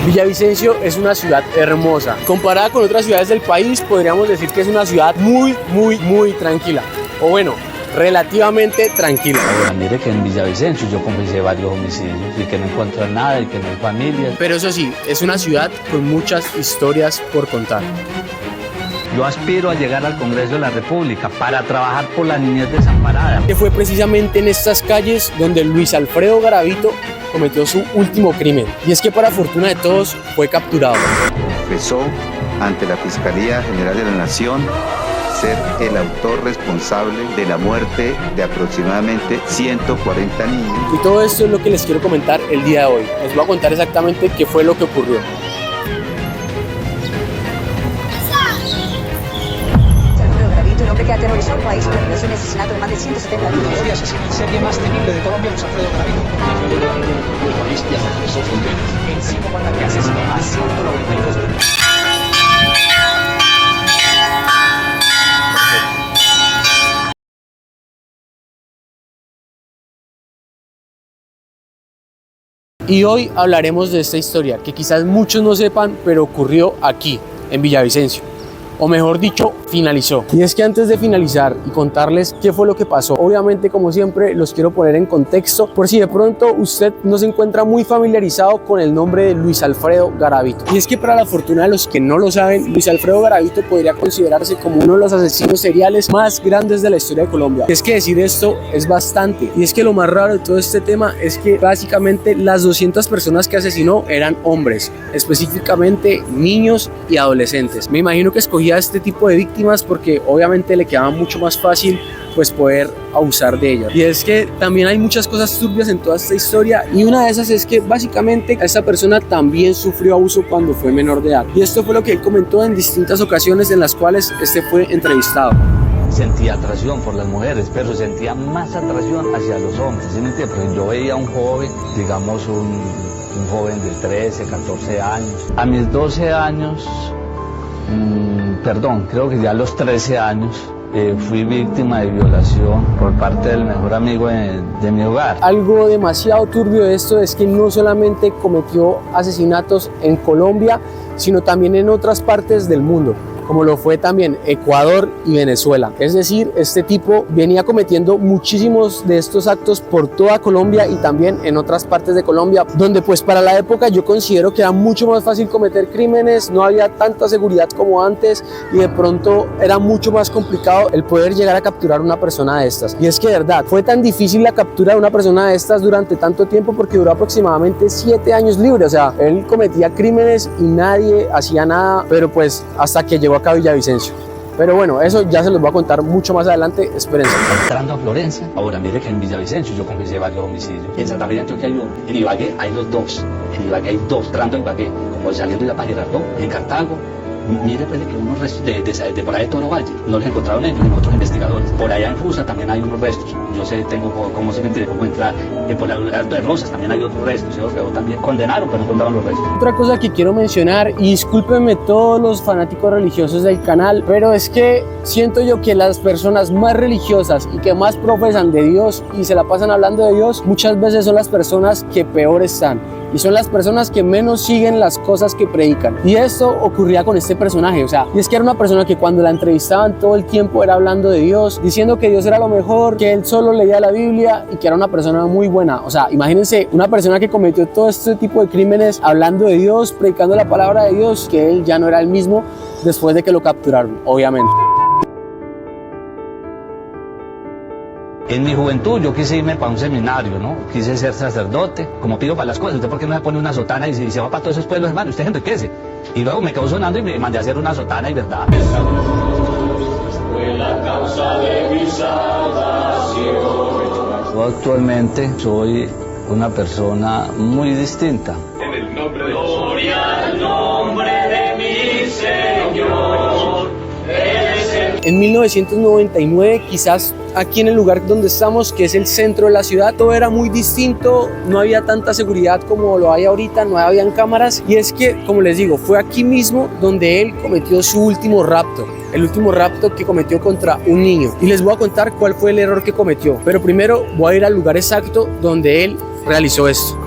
Villavicencio es una ciudad hermosa. Comparada con otras ciudades del país, podríamos decir que es una ciudad muy tranquila. O bueno, relativamente tranquila. Ahora, mire que en Villavicencio yo confesé varios homicidios y que no encuentro nada y que no hay familia. Pero eso sí, es una ciudad con muchas historias por contar. Yo aspiro a llegar al Congreso de la República para trabajar por la niñez desamparada. Que fue precisamente en estas calles donde Luis Alfredo Garavito cometió su último crimen. Y es que para fortuna de todos fue capturado. Confesó ante la Fiscalía General de la Nación ser el autor responsable de la muerte de aproximadamente 140 niños. Y todo esto es lo que les quiero comentar el día de hoy. Les voy a contar exactamente qué fue lo que ocurrió. Un hombre que aterrorizó al país con la violación y asesinato de más de 170 niños. El asesino en serie más temible de Colombia, Luis Alfredo Garavito. El país ya atravesó fronteras. En 5 ataques asesinó a 192 niños. Y hoy hablaremos de esta historia que quizás muchos no sepan, pero ocurrió aquí, en Villavicencio. O mejor dicho, finalizó. Y es que antes de finalizar y contarles qué fue lo que pasó, obviamente como siempre los quiero poner en contexto por si de pronto usted no se encuentra muy familiarizado con el nombre de Luis Alfredo Garavito. Y es que para la fortuna de los que no lo saben, Luis Alfredo Garavito podría considerarse como uno de los asesinos seriales más grandes de la historia de Colombia. Es que decir esto es bastante. Y es que lo más raro de todo este tema es que básicamente las 200 personas que asesinó eran hombres, específicamente niños y adolescentes. Me imagino que escogí a este tipo de víctimas porque obviamente le quedaba mucho más fácil pues poder abusar de ellas. Y es que también hay muchas cosas turbias en toda esta historia y una de esas es que básicamente esta persona también sufrió abuso cuando fue menor de edad. Y esto fue lo que él comentó en distintas ocasiones en las cuales este fue entrevistado. Sentía atracción por las mujeres, pero sentía más atracción hacia los hombres. ¿Sí me entiendes? Porque yo veía a un joven, digamos un joven de 13, 14 años. A mis 12 años, creo que ya a los 13 años, fui víctima de violación por parte del mejor amigo de mi hogar. Algo demasiado turbio de esto es que no solamente cometió asesinatos en Colombia, sino también en otras partes del mundo, como lo fue también Ecuador y Venezuela. Es decir, este tipo venía cometiendo muchísimos de estos actos por toda Colombia y también en otras partes de Colombia, donde pues para la época yo considero que era mucho más fácil cometer crímenes, no había tanta seguridad como antes y de pronto era mucho más complicado el poder llegar a capturar a una persona de estas. Y es que de verdad, fue tan difícil la captura de una persona de estas durante tanto tiempo porque duró aproximadamente 7 años libre. O sea, él cometía crímenes y nadie hacía nada, pero pues hasta que llegó acá a Villavicencio. Pero bueno, eso ya se los voy a contar mucho más adelante, espérense. Entrando a Florencia, ahora mire que en Villavicencio yo confesé varios homicidios. En Santa Fe de Antioquia hay uno, en Ibagué hay los dos. En Ibagué hay dos, entrando a Ibagué, como saliendo ya para Girardot, en Cartago. Mire pues que unos restos de por ahí de Toro Valle, no los encontraron ellos, en otros investigadores. Por allá en Fusa también hay unos restos. Yo sé, tengo cómo se me enteré, cómo entrar. Por la Alto de Rosas también hay otros restos. Ellos luego también condenaron, pero no encontraron los restos. Otra cosa que quiero mencionar, y discúlpenme todos los fanáticos religiosos del canal, pero es que siento yo que las personas más religiosas y que más profesan de Dios y se la pasan hablando de Dios, muchas veces son las personas que peor están. Y son las personas que menos siguen las cosas que predican. Y esto ocurría con este personaje, o sea, y es que era una persona que cuando la entrevistaban todo el tiempo era hablando de Dios, diciendo que Dios era lo mejor, que él solo leía la Biblia y que era una persona muy buena. O sea, imagínense una persona que cometió todo este tipo de crímenes hablando de Dios, predicando la palabra de Dios, que él ya no era el mismo después de que lo capturaron, obviamente. En mi juventud yo quise irme para un seminario, ¿no? Quise ser sacerdote, como pido para las cosas. ¿Usted por qué no se pone una sotana y se va para todos esos pueblos, hermano? Usted enriquece. Y luego me quedó sonando y me mandé a hacer una sotana y verdad. Fue la causa de mi salvación. Yo actualmente soy una persona muy distinta. En el nombre de Gloria al nombre de mi Señor. En 1999, quizás aquí en el lugar donde estamos, que es el centro de la ciudad, todo era muy distinto, no había tanta seguridad como lo hay ahorita, no habían cámaras, y es que, como les digo, fue aquí mismo donde él cometió su último rapto, el último rapto que cometió contra un niño, y les voy a contar cuál fue el error que cometió, pero primero voy a ir al lugar exacto donde él realizó esto.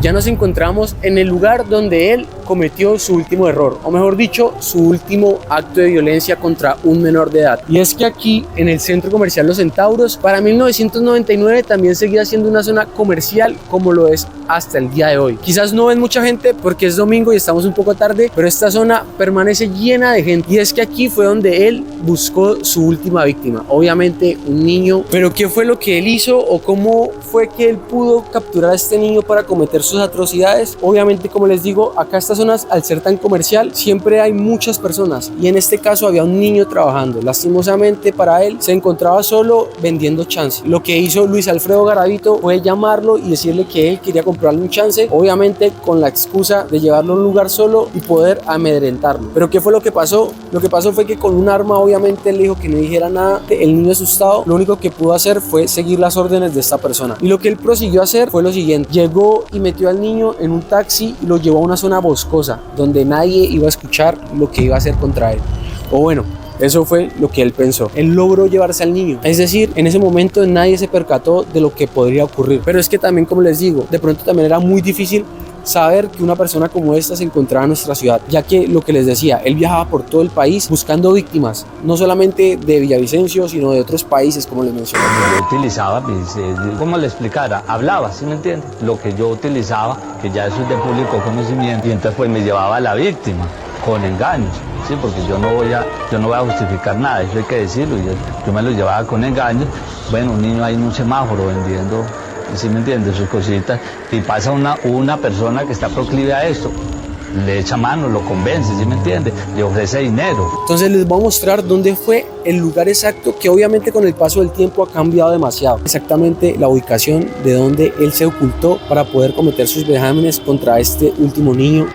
Ya nos encontramos en el lugar donde él cometió su último error, o mejor dicho, su último acto de violencia contra un menor de edad. Y es que aquí, en el centro comercial Los Centauros, para 1999 también seguía siendo una zona comercial como lo es hasta el día de hoy. Quizás no ven mucha gente porque es domingo y estamos un poco tarde, pero esta zona permanece llena de gente. Y es que aquí fue donde él buscó su última víctima, obviamente un niño. Pero ¿qué fue lo que él hizo o cómo fue que él pudo capturar a este niño para cometer sus atrocidades? Obviamente, como les digo, acá estas zonas, al ser tan comercial, siempre hay muchas personas y en este caso había un niño trabajando. Lastimosamente para él se encontraba solo vendiendo chance. Lo que hizo Luis Alfredo Garavito fue llamarlo y decirle que él quería comprarle un chance, obviamente con la excusa de llevarlo a un lugar solo y poder amedrentarlo. Pero ¿qué fue lo que pasó? Lo que pasó fue que con un arma, obviamente él le dijo que no dijera nada. El niño, asustado, lo único que pudo hacer fue seguir las órdenes de esta persona, y lo que él prosiguió a hacer fue lo siguiente: llegó y metió al niño en un taxi y lo llevó a una zona boscosa donde nadie iba a escuchar lo que iba a hacer contra él, o bueno, eso fue lo que él pensó. Él logró llevarse al niño, es decir, en ese momento nadie se percató de lo que podría ocurrir. Pero es que también, como les digo, de pronto también era muy difícil saber que una persona como esta se encontraba en nuestra ciudad, ya que lo que les decía, él viajaba por todo el país buscando víctimas, no solamente de Villavicencio, sino de otros países, como les mencioné. Yo utilizaba, ¿cómo le explicara? Hablaba, ¿sí me entiende? Lo que yo utilizaba, que ya eso es de público conocimiento, y entonces pues me llevaba a la víctima con engaños, ¿sí? Porque yo no voy a justificar nada, eso hay que decirlo, yo me lo llevaba con engaños. Bueno, un niño ahí en un semáforo vendiendo, ¿sí me entiendes? Sus cositas, y pasa una persona que está proclive a esto, le echa mano, lo convence, ¿sí me entiendes? Le ofrece dinero. Entonces les voy a mostrar dónde fue el lugar exacto, que obviamente con el paso del tiempo ha cambiado demasiado. Exactamente la ubicación de donde él se ocultó para poder cometer sus vejámenes contra este último niño.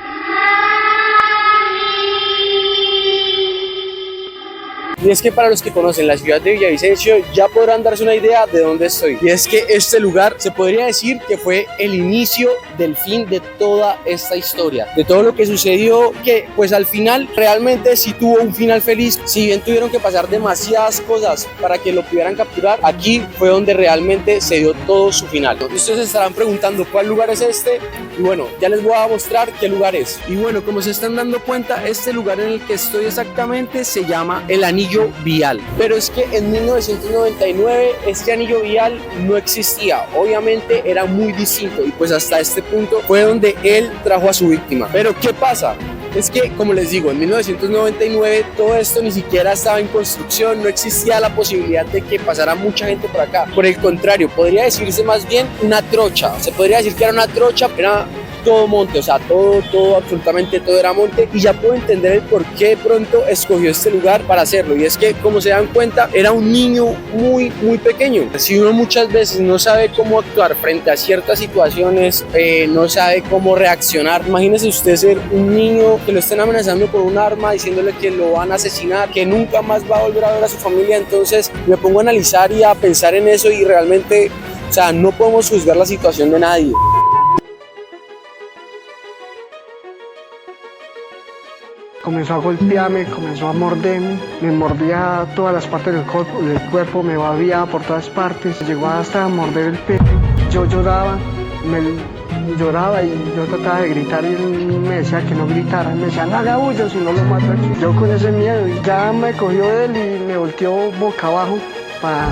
Y es que para los que conocen la ciudad de Villavicencio ya podrán darse una idea de dónde estoy. Y es que este lugar se podría decir que fue el inicio del fin de toda esta historia, de todo lo que sucedió, que pues al final realmente sí tuvo un final feliz. Si bien tuvieron que pasar demasiadas cosas para que lo pudieran capturar, aquí fue donde realmente se dio todo su final. Y ustedes se estarán preguntando cuál lugar es este, y bueno, ya les voy a mostrar qué lugar es. Y bueno, como se están dando cuenta, este lugar en el que estoy exactamente se llama el Anillo Vial. Pero es que en 1999 este anillo vial no existía, obviamente era muy distinto, y pues hasta este punto fue donde él trajo a su víctima. Pero ¿qué pasa? Es que, como les digo, en 1999 todo esto ni siquiera estaba en construcción, no existía la posibilidad de que pasara mucha gente por acá. Por el contrario, podría decirse más bien una trocha, se podría decir que era una trocha, era todo monte, o sea, todo, absolutamente todo era monte. Y ya puedo entender el por qué de pronto escogió este lugar para hacerlo, y es que, como se dan cuenta, era un niño muy pequeño. Si uno muchas veces no sabe cómo actuar frente a ciertas situaciones, no sabe cómo reaccionar, imagínese usted ser un niño que lo estén amenazando con un arma, diciéndole que lo van a asesinar, que nunca más va a volver a ver a su familia. Entonces me pongo a analizar y a pensar en eso, y realmente, o sea, no podemos juzgar la situación de nadie. Comenzó a golpearme, comenzó a morderme, me mordía todas las partes del cuerpo, me babía por todas partes, llegó hasta morder el pecho. Yo lloraba, lloraba y yo trataba de gritar, y él me decía que no gritara, me decía no haga bullo si no lo mato aquí. Yo con ese miedo, y ya me cogió él y me volteó boca abajo para...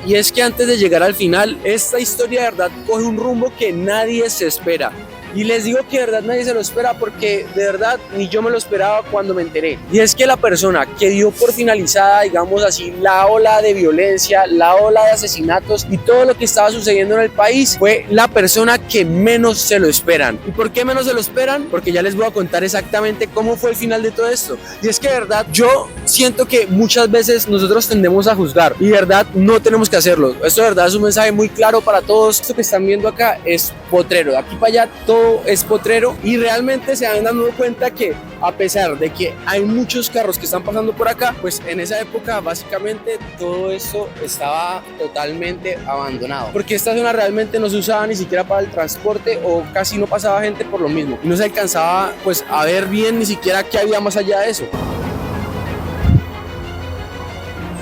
Y es que antes de llegar al final, esta historia de verdad coge un rumbo que nadie se espera. Y les digo que de verdad nadie se lo espera, porque de verdad ni yo me lo esperaba cuando me enteré. Y es que la persona que dio por finalizada, digamos así, la ola de violencia, la ola de asesinatos y todo lo que estaba sucediendo en el país, fue la persona que menos se lo esperan. ¿Y por qué menos se lo esperan? Porque ya les voy a contar exactamente cómo fue el final de todo esto. Y es que de verdad yo siento que muchas veces nosotros tendemos a juzgar, y de verdad no tenemos que hacerlo. Esto de verdad es un mensaje muy claro para todos. Esto que están viendo acá es potrero, de aquí para allá todo es potrero, y realmente se van dando cuenta que a pesar de que hay muchos carros que están pasando por acá, pues en esa época básicamente todo esto estaba totalmente abandonado, porque esta zona realmente no se usaba ni siquiera para el transporte, o casi no pasaba gente por lo mismo, y no se alcanzaba pues a ver bien ni siquiera qué había más allá de eso.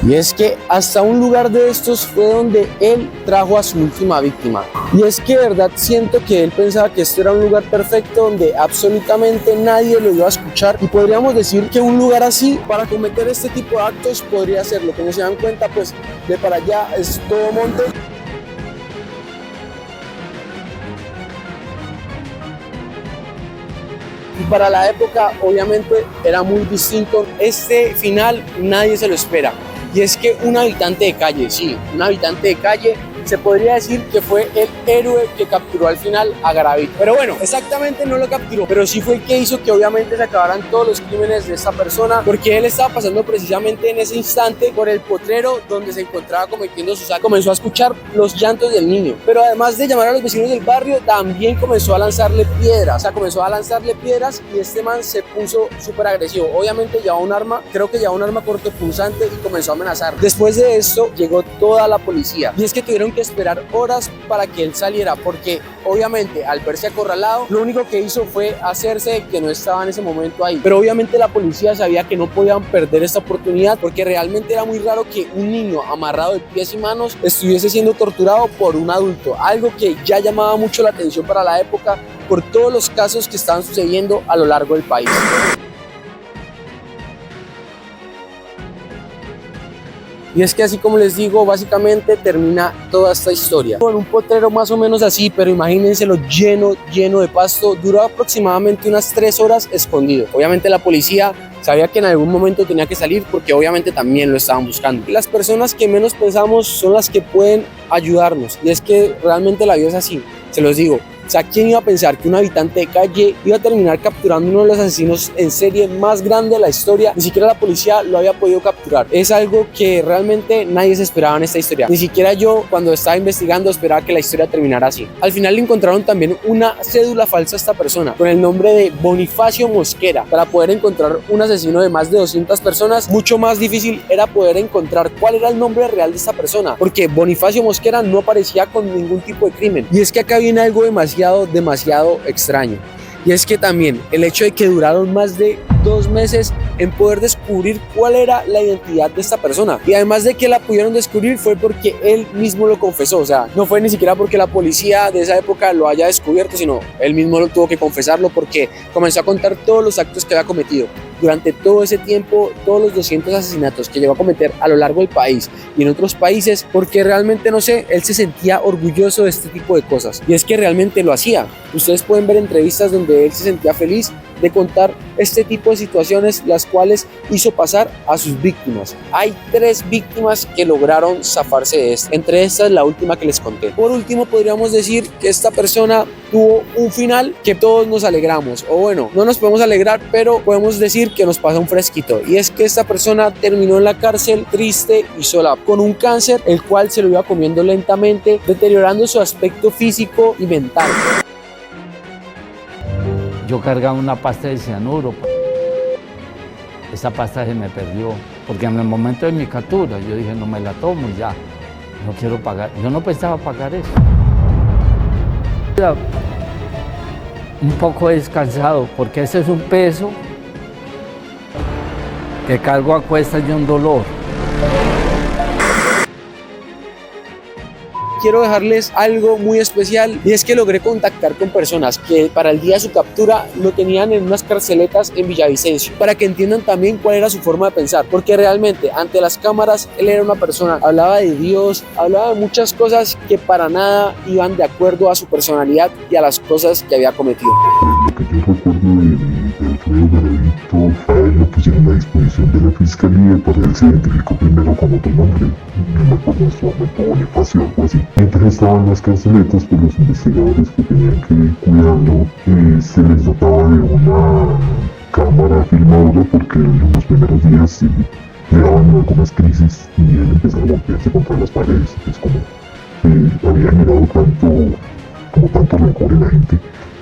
Y es que hasta un lugar de estos fue donde él trajo a su última víctima. Y es que de verdad siento que él pensaba que esto era un lugar perfecto donde absolutamente nadie lo iba a escuchar, y podríamos decir que un lugar así para cometer este tipo de actos podría serlo. Como se dan cuenta, pues de para allá es todo monte. Y para la época obviamente era muy distinto. Este final nadie se lo espera. Y es que un habitante de calle, sí, un habitante de calle, se podría decir que fue el héroe que capturó al final a Garavito. Pero bueno, exactamente no lo capturó, pero sí fue el que hizo que obviamente se acabaran todos los crímenes de esta persona, porque él estaba pasando precisamente en ese instante por el potrero donde se encontraba cometiendo sus actos. Comenzó a escuchar los llantos del niño, pero además de llamar a los vecinos del barrio, también comenzó a lanzarle piedras. O sea, comenzó a lanzarle piedras y este man se puso súper agresivo. Obviamente llevaba un arma, creo que llevaba un arma cortopunzante, y comenzó a amenazar. Después de esto llegó toda la policía, y es que tuvieron que esperar horas para que él saliera, porque obviamente al verse acorralado, lo único que hizo fue hacerse que no estaba en ese momento ahí. Pero obviamente la policía sabía que no podían perder esta oportunidad, porque realmente era muy raro que un niño amarrado de pies y manos estuviese siendo torturado por un adulto, algo que ya llamaba mucho la atención para la época por todos los casos que estaban sucediendo a lo largo del país. Y es que así como les digo, básicamente termina toda esta historia con un potrero más o menos así, pero imagínenselo lleno de pasto. Duró aproximadamente unas 3 horas escondido. Obviamente la policía sabía que en algún momento tenía que salir, porque obviamente también lo estaban buscando. Las personas que menos pensamos son las que pueden ayudarnos, y es que realmente la vida es así, se los digo. O sea, ¿quién iba a pensar que un habitante de calle iba a terminar capturando uno de los asesinos en serie más grande de la historia? Ni siquiera la policía lo había podido capturar. Es algo que realmente nadie se esperaba en esta historia. Ni siquiera yo, cuando estaba investigando, esperaba que la historia terminara así. Al final le encontraron también una cédula falsa a esta persona, con el nombre de Bonifacio Mosquera. Para poder encontrar un asesino de más de 200 personas, mucho más difícil era poder encontrar cuál era el nombre real de esta persona, porque Bonifacio Mosquera no aparecía con ningún tipo de crimen. Y es que acá viene algo demasiado extraño, y es que también el hecho de que duraron más de 2 meses en poder descubrir cuál era la identidad de esta persona, y además de que la pudieron descubrir fue porque él mismo lo confesó. O sea, no fue ni siquiera porque la policía de esa época lo haya descubierto, sino él mismo lo tuvo que confesarlo, porque comenzó a contar todos los actos que había cometido durante todo ese tiempo, todos los 200 asesinatos que llegó a cometer a lo largo del país y en otros países, porque realmente, no sé, él se sentía orgulloso de este tipo de cosas, y es que realmente lo hacía. Ustedes pueden ver entrevistas donde él se sentía feliz de contar este tipo de situaciones, las cuales hizo pasar a sus víctimas. Hay 3 víctimas que lograron zafarse de esto, entre estas la última que les conté. Por último, podríamos decir que esta persona tuvo un final que todos nos alegramos, o bueno, no nos podemos alegrar, pero podemos decir que nos pasa un fresquito, y es que esta persona terminó en la cárcel triste y sola, con un cáncer el cual se lo iba comiendo lentamente, deteriorando su aspecto físico y mental. Yo cargaba una pasta de cianuro. Esa pasta se me perdió, porque en el momento de mi captura yo dije, no me la tomo y ya, no quiero pagar. Yo no pensaba pagar eso. Un poco descansado, porque ese es un peso que cargo a cuestas de un dolor. Quiero dejarles algo muy especial, y es que logré contactar con personas que para el día de su captura lo tenían en unas carceletas en Villavicencio, para que entiendan también cuál era su forma de pensar, porque realmente ante las cámaras él era una persona, hablaba de Dios, hablaba de muchas cosas que para nada iban de acuerdo a su personalidad y a las cosas que había cometido. Lo que yo recuerdo del Alfredo Garavito fue lo pusieron a disposición de la fiscalía para que se identificó primero con otro nombre, no me acuerdo en su momento, Bonifacio o algo así. Mientras estaban las carceletas, pues los investigadores que tenían que cuidarlo se les dotaba de una cámara filmadora, porque en los primeros días le daban algunas crisis y él empezó a golpearse contra las paredes. Es como había generado tanto rencor en la gente,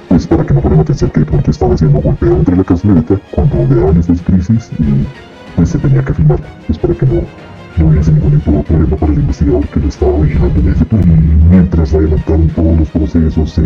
pues para que no fueran a pensar que de pronto estaba siendo golpeado entre la carceleta cuando le daban esas crisis, y pues se tenía que filmar, pues para que no hubiese ningún problema para el investigador que lo estaba vigilando en ese turno. Y mientras adelantaron todos los procesos,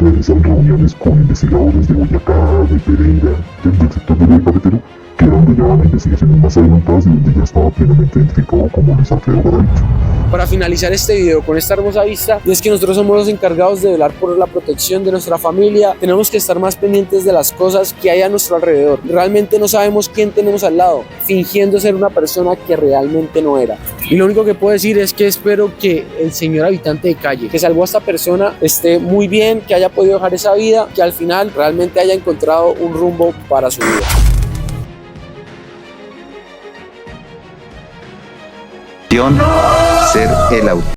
realizaron reuniones con investigadores de Boyacá, de Pereira, del sector del Eje Cafetero, que era donde llevaba mi investigación más adelantadas y donde ya estaba plenamente identificado como Luis Alfredo Garavito. Para finalizar este video con esta hermosa vista, y es que nosotros somos los encargados de velar por la protección de nuestra familia. Tenemos que estar más pendientes de las cosas que hay a nuestro alrededor. Realmente no sabemos quién tenemos al lado, fingiendo ser una persona que realmente no era. Y lo único que puedo decir es que espero que el señor habitante de calle que salvó a esta persona esté muy bien, que haya podido dejar esa vida, que al final realmente haya encontrado un rumbo para su vida. Ser el autor.